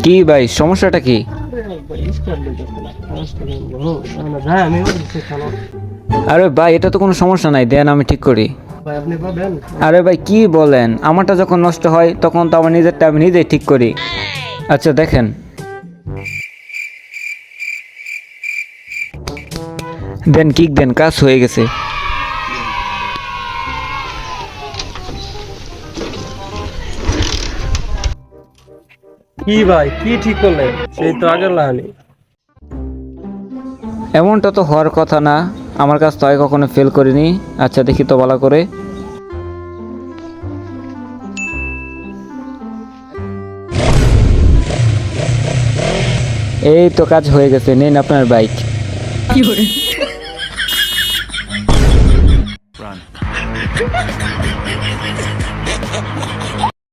কি ভাই সমস্যাটা কি? আরে ভাই এটা তো কোনো সমস্যা নাই, দেন আমি ঠিক করি। আরে ভাই কি বলেন, আমারটা যখন নষ্ট হয় তখন তো আমার নিজেরটা আমি নিজেই ঠিক করি। আচ্ছা দেখেন, দেন কিক দেন, কাজ হয়ে গেছে। কি ভাই কি ঠিক করলেন? সেই তো আগের লাহানি। এমনটা তো হওয়ার কথা না, আমার কাছ তো আগে কখনো ফেল করিনি। আচ্ছা দেখি তো ভালো করে। এই তো কাজ হয়ে গেছে, নিন আপনার বাইক।